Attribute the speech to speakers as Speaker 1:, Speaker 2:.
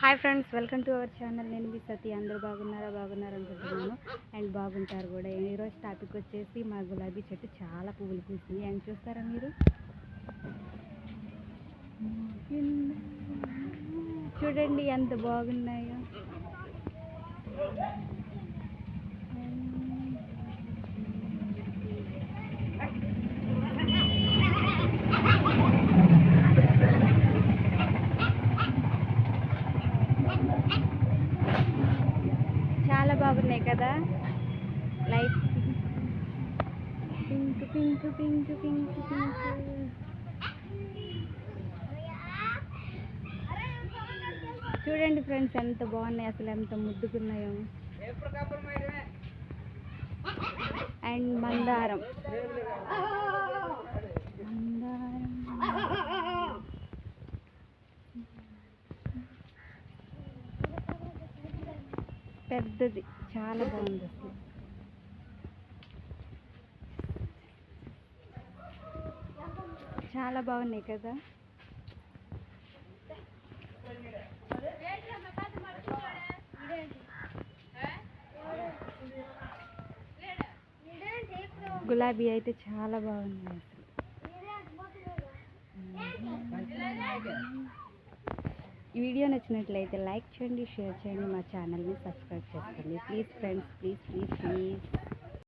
Speaker 1: Hi friends, welcome to our channel. నేను మీ సతీ. అందరూ బాగున్నారనుకుంటున్నాను and బాగుంటారు కూడా. ఈరోజు టాపిక్ వచ్చేసి మా గులాబీ చెట్టు చాలా పువ్వులు పూసింది అండ్ చూస్తారా మీరు, చూడండి ఎంత బాగున్నాయో. చాలా బాగున్నాయి కదా, light pink pink pink pink pink. చూడండి ఫ్రెండ్స్ ఎంత బాగున్నాయి, అసలు ఎంత ముద్దుకున్నాయో. అండ్ మందారం పెద్దది, చాలా బాగుంది అసలు. చాలా బాగున్నాయి కదా. గులాబీ అయితే చాలా బాగున్నాయి అసలు. ఈ వీడియో నచ్చినట్లయితే లైక్ చేయండి, షేర్ చేయండి, మా ఛానల్ని సబ్స్క్రైబ్ చేసుకోండి please friends, please please please.